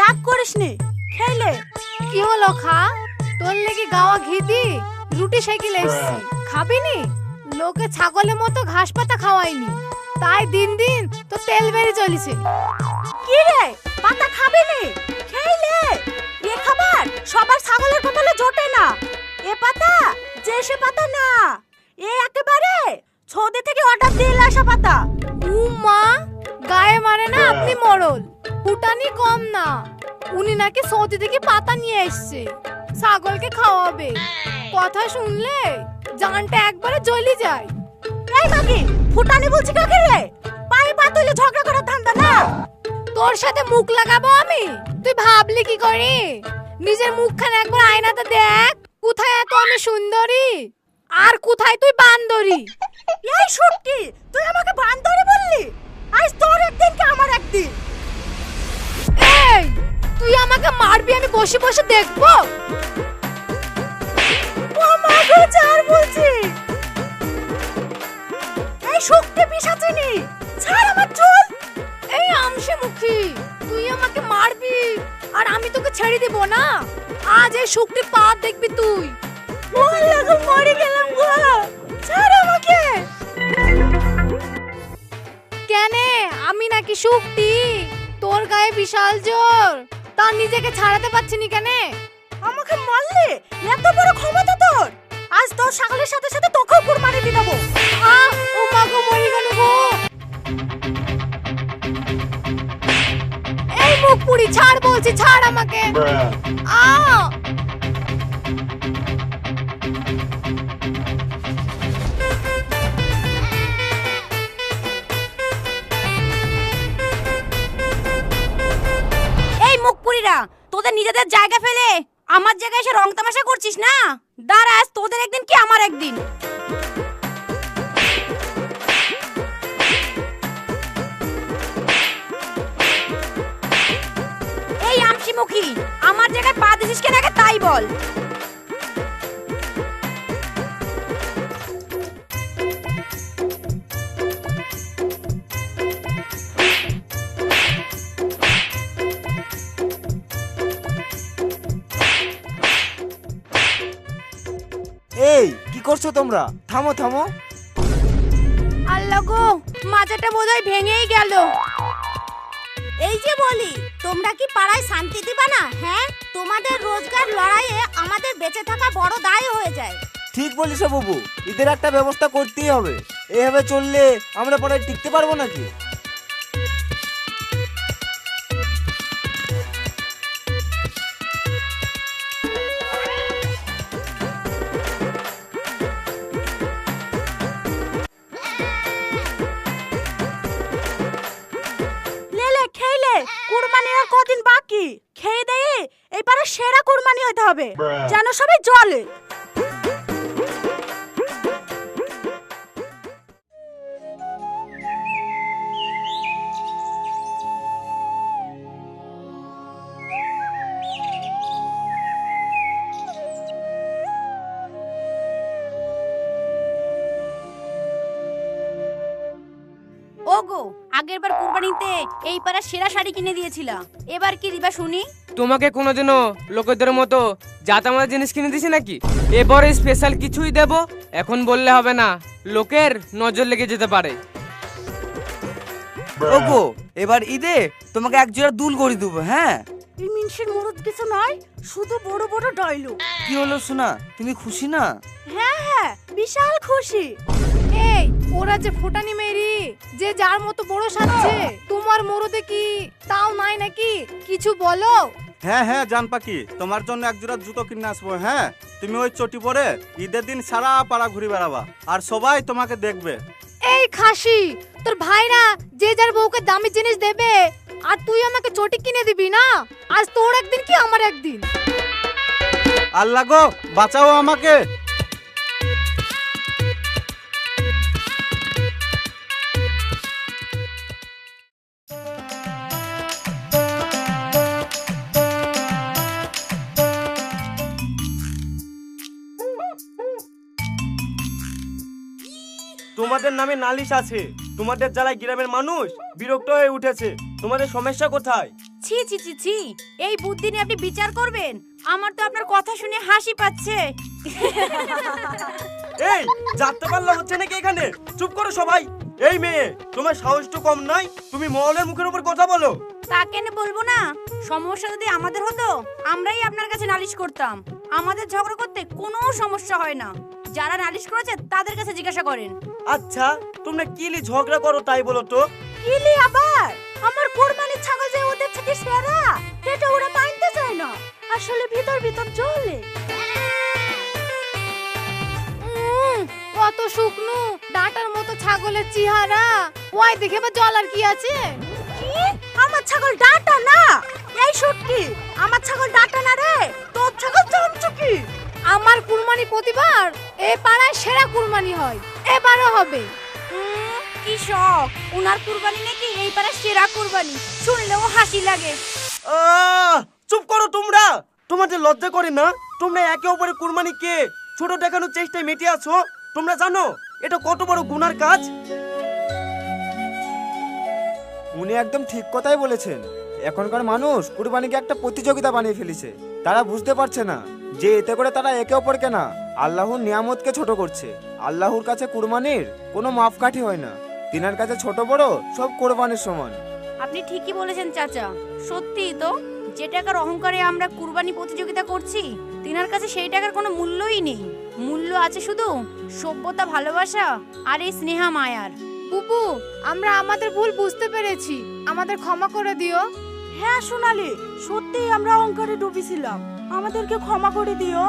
রাগ করিসনি, খেলে। কি হলো খা? তোর লেগে গাওয়া ঘি দি রুটি সাইকেল এসছি, খাবি নি? লোকে ছাগলের মতো ঘাস পাতা খাওয়াইনি, তাই দিন দিন তো তেল বেড়ে চলেছে। কি রে, পাতা খাবি নি? খেলে। এ খাবার সবার ছাগলের কপালে জোটে না। এ পাতা যে সে পাতা না, এ একেবারে ছৌদে থেকে অর্ডার দিয়ে আসা পাতা। মা, গায়ে মারে না আপনি মরল, ফুটানি কম না। উনি নাকি সৌদি থেকে পাতা নিয়ে এসছে, ছাগলকে খাওয়াবে। কথা শুনলে জানটা একবারে জ্বলি যায়। এই মাগি, ফুটানি বলছি কাকে রে? পায়ে পা তুলে ঝগড়া করার ধান্দা না। তোর সাথে মুখ লাগাবো আমি? তুই ভাবলি কি করে? নিজের মুখখানে একবার আয়নাতে দেখ, কোথায় এত আমি সুন্দরী আর কোথায় তুই বান্দরী। এই শুটকি, তুই আমাকে বান্দরী বললি? আজ তোর একদিন কি আমার একদিন। এই, তুই আমাকে মারবি, আমি বসে বসে দেখবো? ও মা গো, ছাড় বলছি। এই শুটকি পিশাচিনি, ছাড় আমার চুল। এই আমসে মুখী, তুই আমাকে মারবি আর আমি তোকে ছেড়ে দিব না। আজ এই শুকটি পা দেখবি তুই। ও লাগো, মরে গেলাম গো, ছাড় আমাকে। কেনে আমি নাকি শুকটি? তোর গায়ে বিশাল জোর, তা নিজেকে ছাড়াতে পারছি নি কেনে? আমাকে মারলে এত বড় ক্ষমতা তোর? আজ তোর ছাগলের সাথে সাথে তোকেও কুরবানি দিয়ে দেবো। ও মা গো, মরে গেল গো। এই মুখ পুরি, ছাড় বলছি, ছাড় আমাকে। আ এই মুখপুরীরা, তোদের নিজেদের জায়গা ফেলে আমার জায়গায় এসে রং তামাশা করছিস না? দাঁড়া, আজ তোদের একদিন কি আমার একদিন। এই আমসিমুখী, আমার জায়গায় পা দিছিস কেন আগে তাই বল। এই কি করছো তোমরা? থামো থামো। আল্লাহ গো, মাথাটা বোধহয় ভেঙেই গেল। এই যে বলি, তোমরা কি পাড়ায় শান্তি দিবা না? হ্যাঁ, তোমাদের রোজগার লড়াইয়ে আমাদের বেঁচে থাকা বড় দায় হয়ে যায়। ঠিক বলিস বাবু, ঈদের একটা ব্যবস্থা করতেই হবে। এভাবে চললে আমরা পরে টিকতে পারবো নাকি? লেলে খেলে, কুরবানি আর কদিন বাকি। খেয়ে দেয়ে এই পাড়ার সেরা কুরবানি হতে হবে, যেন সবাই জলে। ওগো, আগের বার কুরবানিতে এই পাড়ার সেরা শাড়ি কিনে দিয়েছিলা, এবার কি দিবা শুনি? তোমাকে কোনোদিনও লোকেদের মতো জাতামাতা জিনিস কিনে দিছি নাকি? এবারে স্পেশাল কিছুই দেব, এখন বললে হবে না, লোকের নজর লেগে যেতে পারে। ওগো, এবার ঈদে তোমাকে এক জোড়া দুল করে দেবো। হ্যাঁ, এই মিনসের মরদ কিছু নয়, শুধু বড় বড় ডায়লগ। কি হলো শোনা, তুমি খুশি না? হ্যাঁ হ্যাঁ, বিশাল খুশি। এই, ওরা যে ফুটানি মেরি, যে যার মতো বড় সাজছে, তোমার মরদে কি তাও নাই নাকি? কিছু বলো। হ্যাঁ হ্যাঁ জান পাখি, তোমার জন্য এক জোড়া জুতো কিনে আসবো। হ্যাঁ, তুমি ওই চটি পরে ঈদের দিন সারা পাড়া ঘুরে বেড়াবা, আর সবাই তোমাকে দেখবে। এই খাসি, তোর ভাইরা যে যার বউকে দামি জিনিস দেবে, আর তুই আমাকে চটি কিনে দিবি না? আজ তোর একদিন কি আমার একদিন। আল্লাহ গো, বাঁচাও আমাকে। তোমাদের নামে নালিশ আছে। তোমাদের জ্বালায় গ্রামের মানুষ বিরক্ত হয়ে উঠেছে। তোমাদের সমস্যা কোথায়? ছি ছি ছি ছি ছি, এই বুদ্ধি নিয়ে আপনি বিচার করবেন? আমার তো আপনার কথা শুনে হাসি পাচ্ছে। এই যাত্রা পাল্লা হচ্ছে নাকি এখানে? চুপ করো সবাই। এই মেয়ে, তোমার সাহস তো কম নয়, তুমি মহলের মুখের উপর কথা বলো। তা কেন বলবো না? সমস্যা যদি আমাদের হতো আমরাই আপনার কাছে নালিশ করতাম। আমাদের ঝগড়া করতে কোনো সমস্যা হয় না। যারা নালিশ করেছে তাদের কাছে জিজ্ঞাসা করেন। আচ্ছা, তোমরা কিলি ঝগড়া করো তাই বলো তো? কিলি আবার? আমার কোরবানির ছাগল যে ওদের থেকে সেরা, এটা ওরা মানতে চায় না। আসলে ভিতর ভিতর জ্বলে। কত শুকনো ডাটার মতো ছাগলের চেহারা, ওই দেখে বা জলার কি আছে? কি? আমার ছাগল ডাটা না? এই সত্যি আমার ছাগল ডাটা না রে, তোর ছাগল চমচুকি। আমার কুরবানি প্রতিবার এই পাড়ায় সেরা কুরবানি হয়, এবারও হবে। কি শখ, উনার কুরবানি নাকি এই পাড়ার সেরা কুরবানি, শুনলেও হাসি লাগে। চুপ করো তোমরা। তোমাদের লজ্জা করে না? তোমরা একে অপরের কুরবানিকে ছোট দেখানোর চেষ্টায় মেতে আছো। তোমরা জানো এটা কত বড় গুনার কাজ? উনি একদম ঠিক কথাই বলেছেন। এখনকার মানুষ কুরবানিকে একটা প্রতিযোগিতা বানিয়ে ফেলেছে। তারা বুঝতে পারছে না যে এতে করে তারা একে অপরকে না, আল্লাহর নিয়ামতকে ছোট করছে। আল্লাহর কাছে কুরবানির কোনো মাপকাঠি হয় না। তিনার কাছে ছোট বড় সব কুরবানির সমান। আপনি ঠিকই বলেছেন চাচা, সত্যিই তো। যে টাকার অহংকারে আমরা কুরবানি প্রতিযোগিতা করছি, তিনার কাছে সেই টাকার কোনো মূল্যই নেই। মূল্য আছে শুধু সভ্যতা, ভালোবাসা আর এই স্নেহা মায়ার। বুবু, আমরা আমাদের ভুল বুঝতে পেরেছি, আমাদের ক্ষমা করে দিও। হ্যাঁ সোনালি, সত্যিই আমরা অহংকারে ডুবেছিলাম, আমাদেরকে ক্ষমা করে দিও।